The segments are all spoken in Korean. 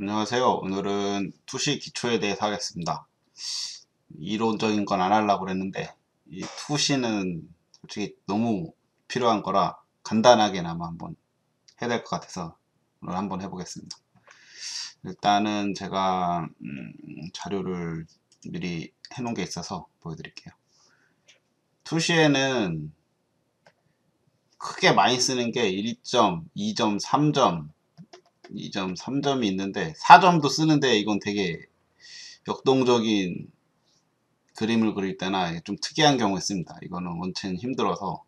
안녕하세요. 오늘은 투시 기초에 대해서 하겠습니다. 이론적인 건 안 하려고 그랬는데 이 투시는 솔직히 너무 필요한 거라 간단하게나마 한번 해야 될 것 같아서 오늘 한번 해보겠습니다. 일단은 제가 자료를 미리 해놓은 게 있어서 보여드릴게요. 투시에는 크게 많이 쓰는 게 1점, 2점, 3점, 2점, 3점이 있는데 4점도 쓰는데 이건 되게 역동적인 그림을 그릴 때나 좀 특이한 경우에 씁니다. 이거는 원체는 힘들어서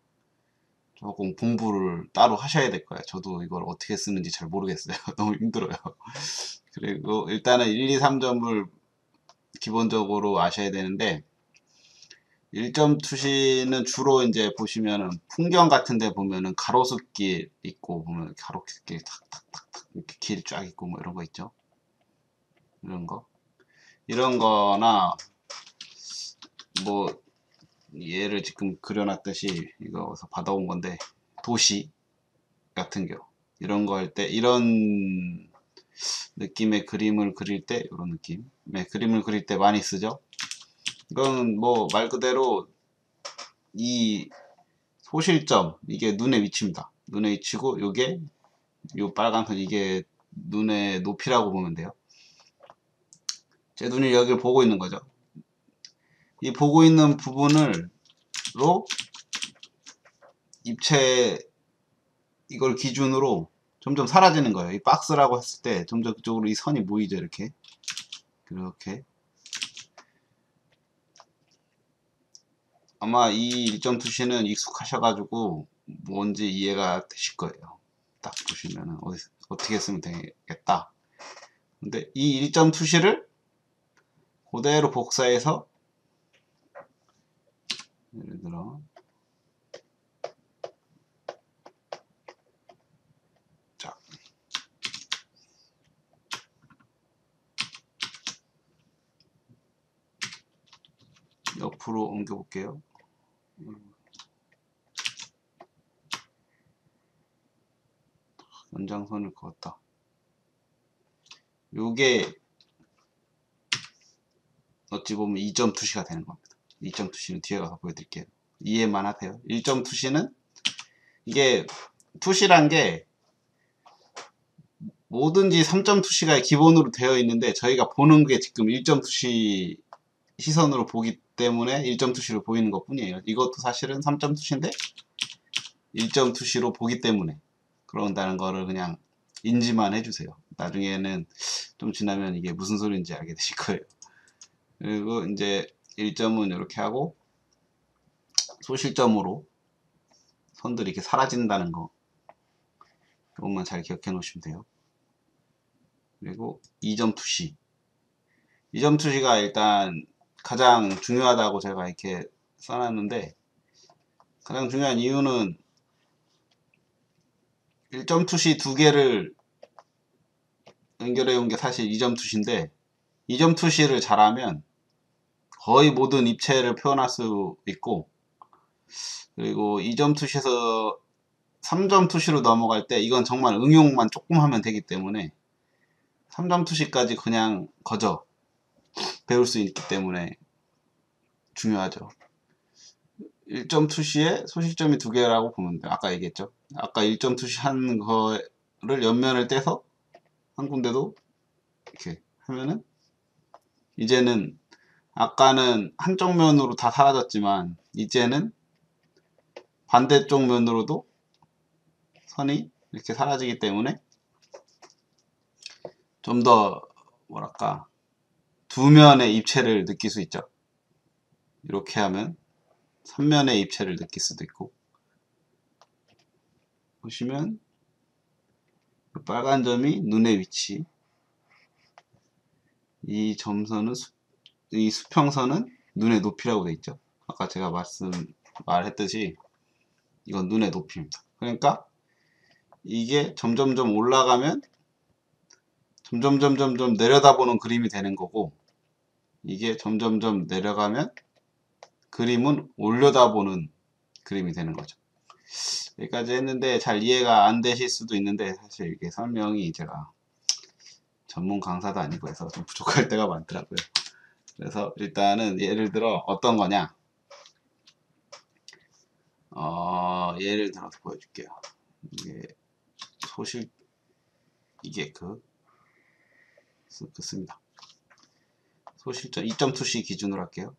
조금 공부를 따로 하셔야 될 거예요. 저도 이걸 어떻게 쓰는지 잘 모르겠어요. 너무 힘들어요. 그리고 일단은 1, 2, 3점을 기본적으로 아셔야 되는데 1점 투시는 주로 이제 보시면은 풍경 같은 데 보면은 가로수길 있고 보면 가로수길 탁탁탁탁 이렇게 길 쫙 있고 뭐 이런 거 있죠. 이런 거나 뭐 얘를 지금 그려놨듯이 이거서 받아온 건데 도시 같은 경우 이런 거 할 때 이런 느낌의 그림을 그릴 때 이런 느낌의 그림을 그릴 때 많이 쓰죠. 이건 뭐 말 그대로 이 소실점 이게 눈의 위치입니다. 눈의 위치고 요게 요 빨간색 이게 눈의 높이라고 보면 돼요. 제 눈이 여기를 보고 있는 거죠. 이 보고 있는 부분을 로 입체 이걸 기준으로 점점 사라지는 거예요. 이 박스라고 했을 때 점점 그쪽으로 이 선이 모이죠. 이렇게 아마 이 일점 투시는 익숙하셔가지고 뭔지 이해가 되실 거예요. 딱 보시면은 어떻게 쓰면 되겠다. 근데 이 일점 투시를 그대로 복사해서 예를 들어 자 옆으로 옮겨 볼게요. 연장선을 그었다. 요게 어찌 보면 2점 투시가 되는 겁니다. 2점 투시는 뒤에 가서 보여드릴게요. 이해만 하세요. 1점 투시는 이게 투시란 게 뭐든지 3점 투시가 기본으로 되어 있는데 저희가 보는 게 지금 1점 투시 시선으로 보기 때문에 1점 투시로 보이는 것 뿐이에요. 이것도 사실은 3점 투시인데 1점 투시로 보기 때문에 그런다는 거를 그냥 인지만 해주세요. 나중에는 좀 지나면 이게 무슨 소리인지 알게 되실 거예요. 그리고 이제 1점은 이렇게 하고 소실점으로 선들이 이렇게 사라진다는 거 이것만 잘 기억해 놓으시면 돼요. 그리고 2점 투시 2점 투시가 일단 가장 중요하다고 제가 이렇게 써놨는데 가장 중요한 이유는 1점 투시 두 개를 연결해 온 게 사실 2점 투시인데 2점 투시를 잘하면 거의 모든 입체를 표현할 수 있고 그리고 2점 투시에서 3점 투시로 넘어갈 때 이건 정말 응용만 조금 하면 되기 때문에 3점 투시까지 그냥 거저 배울 수 있기 때문에 중요하죠. 1점 투시에 소실점이 두 개라고 보면 돼요. 아까 얘기했죠. 아까 1점 투시 하는 거를 옆면을 떼서 한 군데도 이렇게 하면은 이제는 아까는 한쪽 면으로 다 사라졌지만 이제는 반대쪽 면으로도 선이 이렇게 사라지기 때문에 좀 더 뭐랄까 두 면의 입체를 느낄 수 있죠. 이렇게 하면 3면의 입체를 느낄 수도 있고 보시면 빨간 점이 눈의 위치 이 점선은 이 수평선은 눈의 높이라고 되어 있죠. 아까 제가 말했듯이 이건 눈의 높이입니다. 그러니까 이게 점점점 올라가면 점점점점점 내려다보는 그림이 되는 거고 이게 점점점 내려가면 그림은 올려다보는 그림이 되는 거죠. 여기까지 했는데 잘 이해가 안 되실 수도 있는데 사실 이게 설명이 제가 전문 강사도 아니고 해서 좀 부족할 때가 많더라고요. 그래서 일단은 예를 들어 어떤 거냐, 예를 들어서 보여줄게요. 이게 소실, 이게 씁니다. 소실점 2.2c 기준으로 할게요.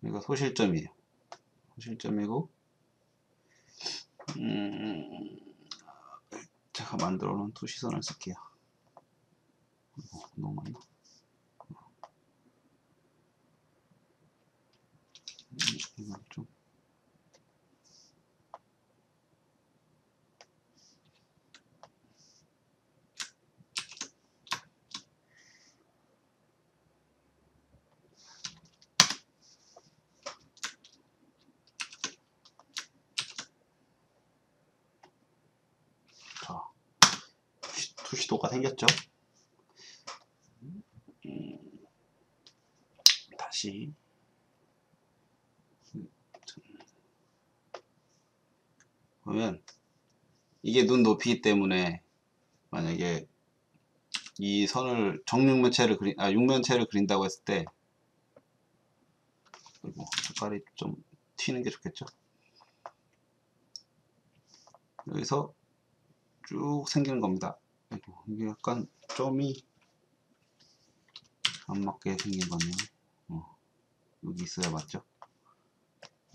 이거 소실점이에요. 소실점이고, 제가 만들어 놓은 투시선을 쓸게요. 너무 많나? 이건 좀. 자, 투시도가 생겼죠? 다시. 보면, 이게 눈 높이 때문에, 만약에 이 선을 육면체를 그린다고 했을 때, 그리고 색깔이 좀 튀는 게 좋겠죠? 여기서 쭉 생기는 겁니다. 이게 약간 점이 안 맞게 생긴 거네요. 여기 있어야 맞죠?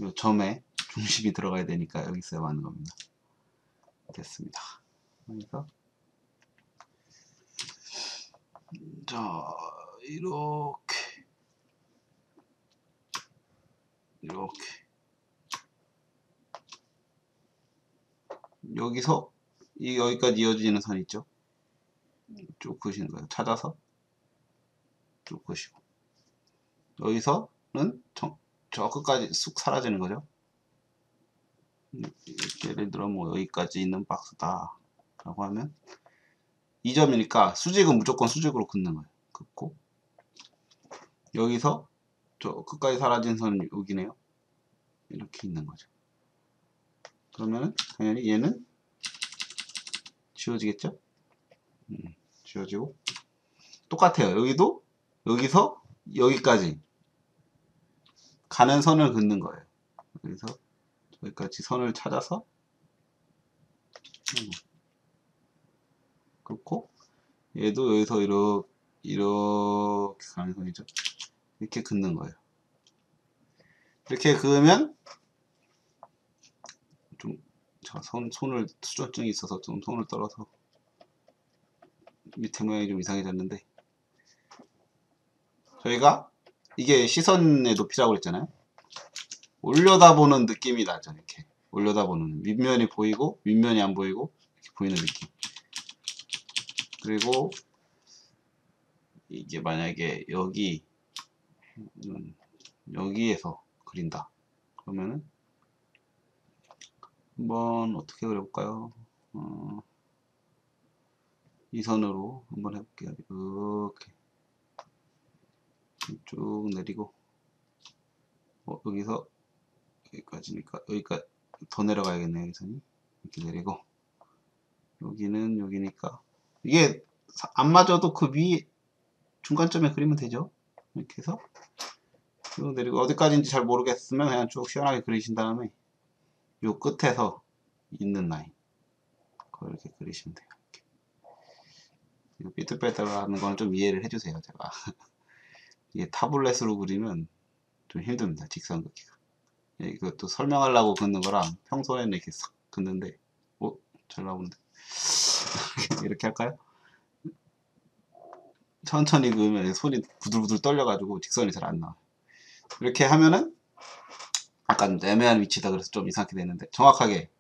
이 점에 중심이 들어가야 되니까 여기 있어야 맞는 겁니다. 됐습니다. 그러니까 자, 이렇게 여기서 여기까지 이어지는 선 있죠? 쭉 그으시는 거예요. 찾아서 쭉 그으시고, 여기서는 저 끝까지 쑥 사라지는 거죠. 예를 들어 뭐 여기까지 있는 박스다 라고 하면 2점이니까 수직은 무조건 수직으로 긋는 거예요. 긋고, 여기서 저 끝까지 사라진 선은 여기네요. 이렇게 있는 거죠. 그러면 당연히 얘는 지워지겠죠? 지워지고, 똑같아요. 여기도 여기서 여기까지 가는 선을 긋는 거예요. 여기서 여기까지 선을 찾아서 긋고, 얘도 여기서 이렇게 가는 선이죠. 이렇게 긋는 거예요. 이렇게 그으면 좀 제가 손을 수전증이 있어서 좀 손을 떨어서 밑에 모양이 좀 이상해졌는데, 저희가 이게 시선의 높이라고 그랬잖아요. 올려다보는 느낌이 나죠. 이렇게 올려다보는, 윗면이 보이고 윗면이 안 보이고 이렇게 보이는 느낌. 그리고 이게 만약에 여기에서 그린다 그러면은 한번 어떻게 그려볼까요? 이 선으로 한번 해볼게요. 이렇게 쭉 내리고, 여기서 여기까지니까 여기까지 더 내려가야겠네요. 이 선이 이렇게 내리고, 여기는 여기니까 이게 안 맞아도 그 위 중간점에 그리면 되죠. 이렇게 해서 쭉 내리고, 어디까지인지 잘 모르겠으면 그냥 쭉 시원하게 그리신 다음에 요 끝에서 있는 라인 그렇게 그리시면 돼요. 삐뚤빼뚤 하는 거는 좀 이해를 해주세요. 제가 이게 타블렛으로 그리면 좀 힘듭니다. 직선 긋기가. 이것도 설명하려고 긋는 거랑 평소에는 이렇게 싹 긋는데, 잘 나오는데 이렇게 할까요? 천천히 그으면 손이 부들부들 떨려가지고 직선이 잘 안 나와요. 이렇게 하면은 약간 애매한 위치다 그래서 좀 이상하게 되는데, 정확하게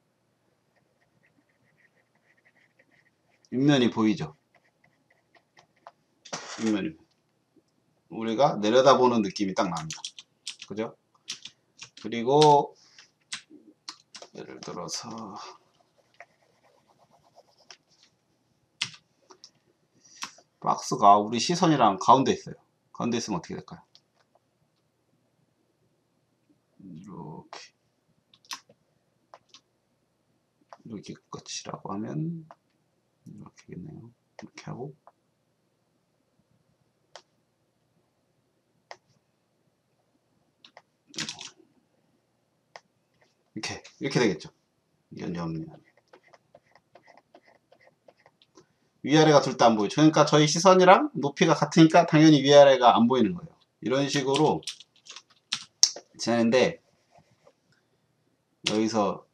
윗면이 보이죠? 윗면이 우리가 내려다보는 느낌이 딱 납니다. 그죠? 그리고 예를 들어서 박스가 우리 시선이랑 가운데 있어요. 가운데 있으면 어떻게 될까요? 이렇게 끝이라고 하면 이렇게겠네요. 이렇게 하고 이렇게 되겠죠. 이건 정면. 위아래가 둘 다 안 보이죠. 그러니까 저희 시선이랑 높이가 같으니까 당연히 위아래가 안 보이는 거예요. 이런 식으로 지내는데, 여기서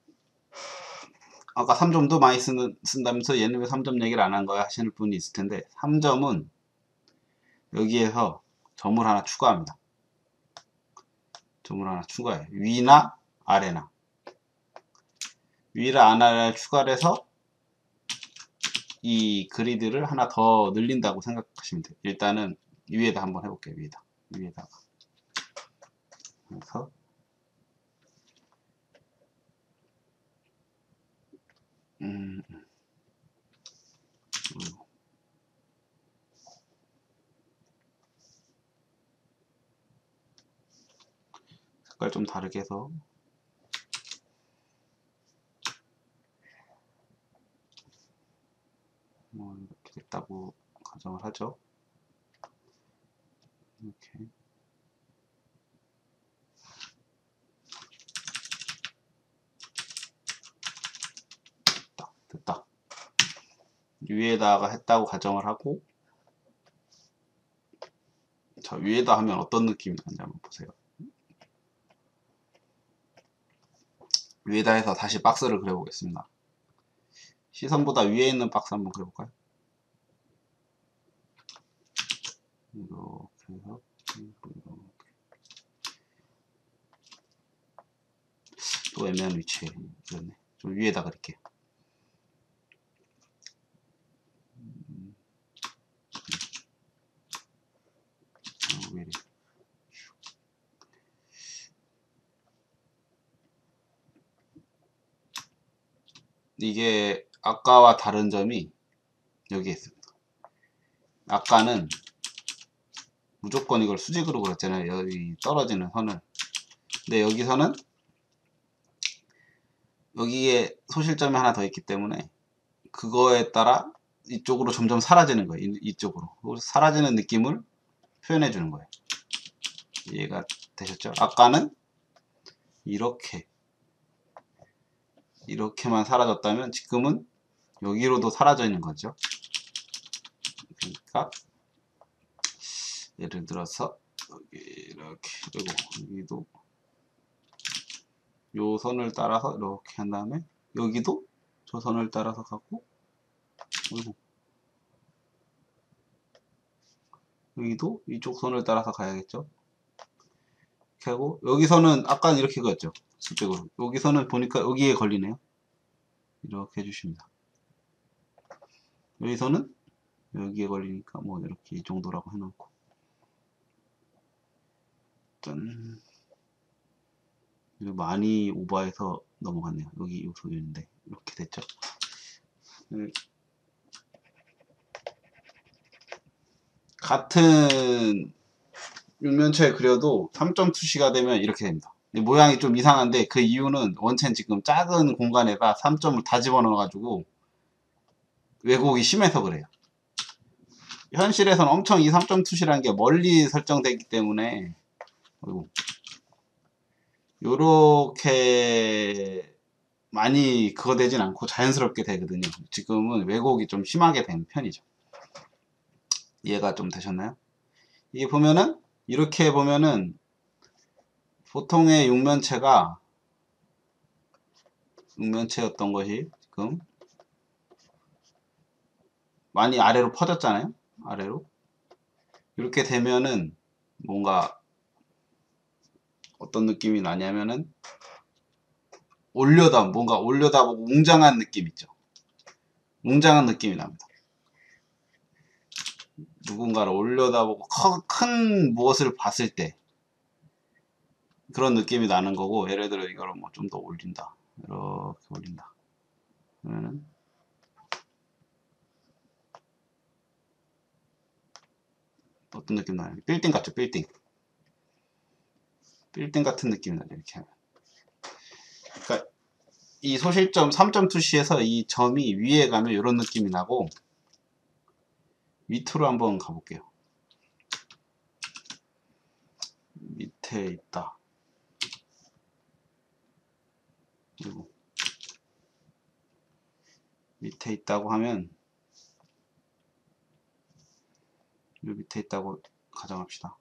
아까 3점도 많이 쓴다면서 얘는 왜 3점 얘기를 안 한 거야 하시는 분이 있을 텐데, 3점은 여기에서 점을 하나 추가합니다. 점을 하나 추가해요. 위나 아래나. 위나 아래를 추가를 해서 이 그리드를 하나 더 늘린다고 생각하시면 돼요. 일단은 위에다 한번 해볼게요. 위에다가. 그래서 색깔 좀 다르게 해서 이렇게 됐다고 가정을 하죠. 이렇게. 됐다. 위에다가 했다고 가정을 하고, 자, 위에다 하면 어떤 느낌이 나는지 한번 보세요. 위에다 해서 다시 박스를 그려보겠습니다. 시선보다 위에 있는 박스 한번 그려볼까요? 이렇게 해서 또 애매한 위치에 그렸네. 좀 위에다 그릴게요. 이게 아까와 다른 점이 여기에 있습니다. 아까는 무조건 이걸 수직으로 그렸잖아요. 여기 떨어지는 선을. 근데 여기서는 여기에 소실점이 하나 더 있기 때문에 그거에 따라 이쪽으로 점점 사라지는 거예요. 이쪽으로. 사라지는 느낌을 표현해 주는 거예요. 이해가 되셨죠? 아까는 이렇게만 사라졌다면 지금은 여기로도 사라져 있는 거죠. 그러니까 예를 들어서 여기 이렇게, 그리고 여기도 요 선을 따라서 이렇게 한 다음에 여기도 저 선을 따라서 가고, 그리고 여기도 이쪽 선을 따라서 가야겠죠. 이렇게 하고, 여기서는 아까는 이렇게 그렸죠. 수직으로. 여기서는 보니까 여기에 걸리네요. 이렇게 해주십니다. 여기서는 여기에 걸리니까 뭐 이렇게 이 정도라고 해놓고, 짠. 많이 오버해서 넘어갔네요. 여기 요 소리인데 이렇게 됐죠. 같은 육면체에 그려도 3점 투시가 되면 이렇게 됩니다. 모양이 좀 이상한데 그 이유는 원체는 지금 작은 공간에다 3점을 다 집어넣어 가지고 왜곡이 심해서 그래요. 현실에서는 엄청 이 3점 투시라는 게 멀리 설정되기 때문에 요렇게 많이 그거 되진 않고 자연스럽게 되거든요. 지금은 왜곡이 좀 심하게 된 편이죠. 이해가 좀 되셨나요? 이게 보면은 이렇게 보면은 보통의 육면체였던 것이 지금 많이 아래로 퍼졌잖아요. 아래로. 이렇게 되면은 뭔가 어떤 느낌이 나냐면은 뭔가 올려다보고 웅장한 느낌 있죠. 웅장한 느낌이 납니다. 누군가를 올려다보고 큰 무엇을 봤을 때 그런 느낌이 나는 거고, 예를 들어 이거를 뭐 좀 더 올린다. 이렇게 올린다. 그러면은 어떤 느낌 나요? 빌딩 같죠, 빌딩. 빌딩 같은 느낌이 나요, 이렇게 하면. 그러니까 이 소실점 3점 투시에서 이 점이 위에 가면 이런 느낌이 나고, 밑으로 한번 가볼게요. 밑에 있다. 그리고 밑에 있다고 하면 요 밑에 있다고 가정합시다.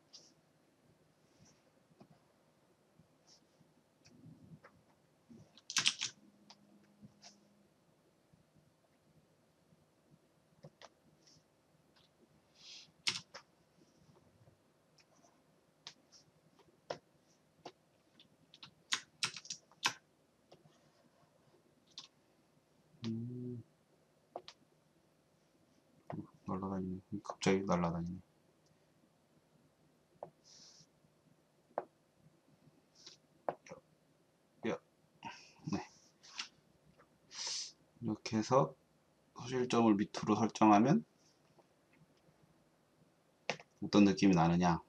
날라다니네. 갑자기 날라다니네. 네. 이렇게 해서 소실점을 밑으로 설정하면 어떤 느낌이 나느냐.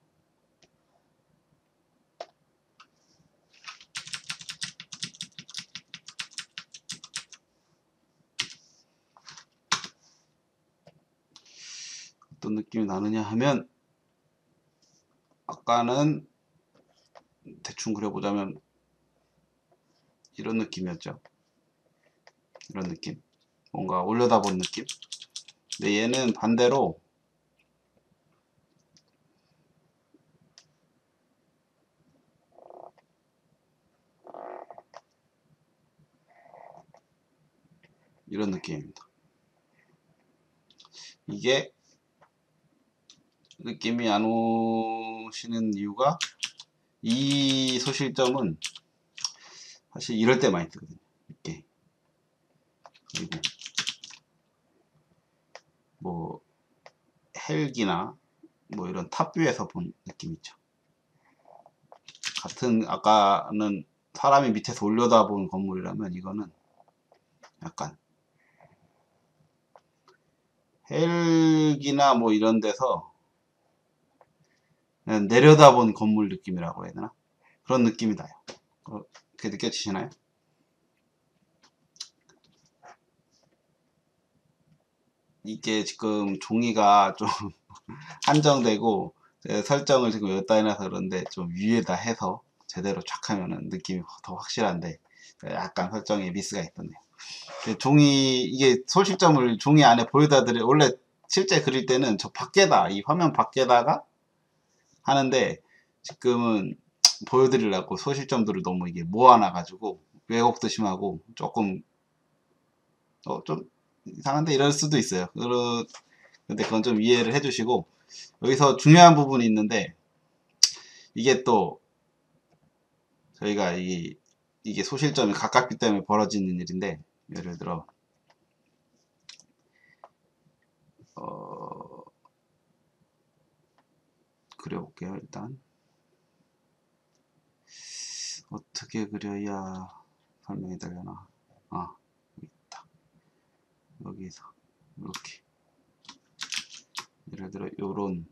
어떤 느낌이 나느냐 하면, 아까는 대충 그려보자면 이런 느낌이었죠. 이런 느낌. 뭔가 올려다본 느낌. 근데 얘는 반대로 이런 느낌입니다. 이게 느낌이 안 오시는 이유가, 이 소실점은 사실 이럴 때 많이 쓰거든요. 이렇게. 그리고 뭐 헬기나 뭐 이런 탑뷰에서 본 느낌 있죠. 같은, 아까는 사람이 밑에서 올려다본 건물이라면 이거는 약간 헬기나 뭐 이런 데서 그냥 내려다본 건물 느낌이라고 해야 되나? 그런 느낌이 나요. 그렇게 느껴지시나요? 이게 지금 종이가 좀 한정되고 설정을 지금 여기다 해놔서 그런데 좀 위에다 해서 제대로 쫙 하면은 느낌이 더 확실한데 약간 설정에 미스가 있었네요. 종이, 이게 소실점을 종이 안에 보여다 드려, 원래 실제 그릴 때는 저 밖에다, 이 화면 밖에다가 하는데 지금은 보여드리려고 소실점들을 너무 이게 모아놔가지고 왜곡도 심하고 조금 좀 이상한데 이럴 수도 있어요. 근데 그건 좀 이해를 해주시고, 여기서 중요한 부분이 있는데, 이게 또 저희가 이게 소실점이 가깝기 때문에 벌어지는 일인데, 예를 들어 그려볼게요. 일단 어떻게 그려야 설명이 되려나. 여기 있다. 여기서 이렇게, 예를 들어 요런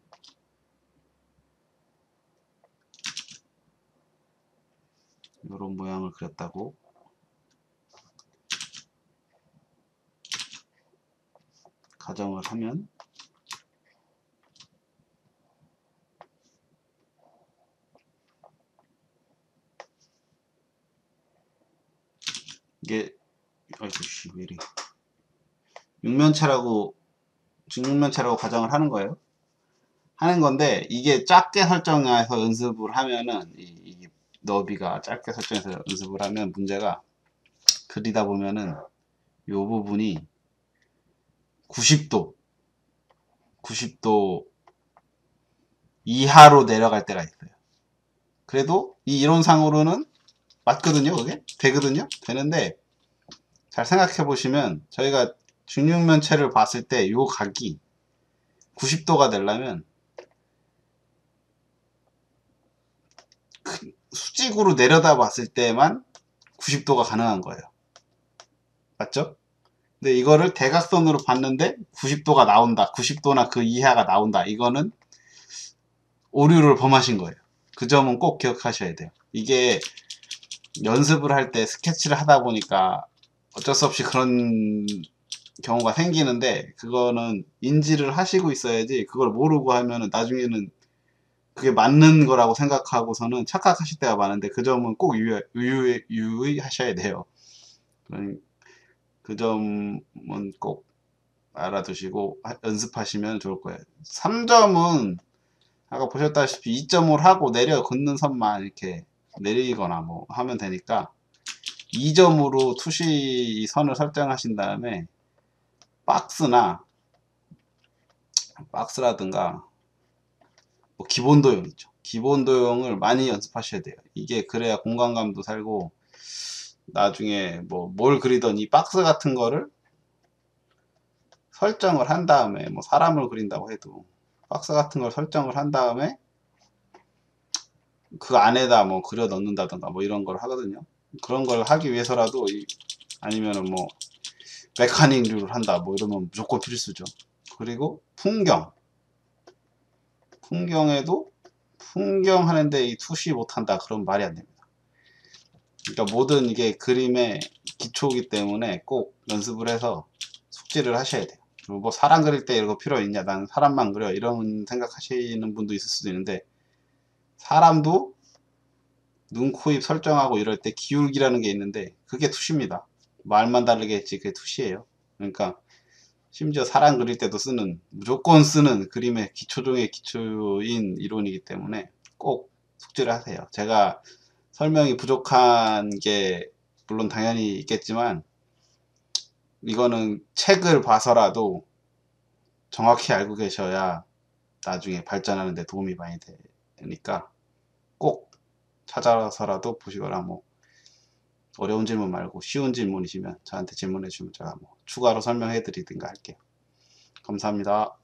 모양을 그렸다고 가정을 하면, 이게 아이고 씨 왜 이래, 직육면체라고 가정을 하는 거예요. 하는 건데, 이게 작게 설정해서 연습을 하면은 이게 너비가 작게 설정해서 연습을 하면 문제가, 그리다 보면은 요 부분이 90도 이하로 내려갈 때가 있어요. 그래도 이 이론상으로는 맞거든요. 그게 되거든요. 되는데 잘 생각해 보시면, 저희가 직육면체를 봤을 때 요 각이 90도가 되려면 수직으로 내려다 봤을 때만 90도가 가능한 거예요. 맞죠? 근데 이거를 대각선으로 봤는데 90도가 나온다, 90도나 그 이하가 나온다, 이거는 오류를 범하신 거예요. 그 점은 꼭 기억하셔야 돼요. 이게 연습을 할 때 스케치를 하다 보니까 어쩔 수 없이 그런 경우가 생기는데, 그거는 인지를 하시고 있어야지, 그걸 모르고 하면은 나중에는 그게 맞는 거라고 생각하고서는 착각하실 때가 많은데, 그 점은 꼭 유의하셔야 돼요. 그 점은 꼭 알아두시고 연습하시면 좋을 거예요. 3점은 아까 보셨다시피 2점을 하고 내려 긋는 선만 이렇게 내리거나 뭐 하면 되니까, 2점으로 투시 선을 설정하신 다음에 박스라든가 뭐 기본 도형 있죠. 기본 도형을 많이 연습하셔야 돼요. 이게 그래야 공간감도 살고, 나중에 뭐 뭘 그리던 이 박스 같은 거를 설정을 한 다음에, 뭐 사람을 그린다고 해도 박스 같은 걸 설정을 한 다음에 그 안에다 뭐 그려 넣는다던가 뭐 이런 걸 하거든요. 그런 걸 하기 위해서라도 아니면은 뭐 메카닉류를 한다 뭐 이러면 무조건 필수죠. 그리고 풍경에도 풍경 하는데 이 투시 못한다 그런 말이 안 됩니다. 그러니까 모든 이게 그림의 기초이기 때문에 꼭 연습을 해서 숙지를 하셔야 돼요. 뭐 사람 그릴 때 이거 필요 있냐, 난 사람만 그려, 이런 생각하시는 분도 있을 수도 있는데, 사람도 눈, 코, 입 설정하고 이럴 때 기울기라는 게 있는데, 그게 투시입니다. 말만 다르게 했지 그게 투시예요. 그러니까 심지어 사람 그릴 때도 무조건 쓰는 그림의 기초 중의 기초인 이론이기 때문에 꼭 숙지를 하세요. 제가 설명이 부족한 게 물론 당연히 있겠지만, 이거는 책을 봐서라도 정확히 알고 계셔야 나중에 발전하는 데 도움이 많이 되니까, 꼭 찾아서라도 보시거나, 뭐 어려운 질문 말고 쉬운 질문이시면 저한테 질문해 주시면 제가 뭐 추가로 설명해 드리든가 할게요. 감사합니다.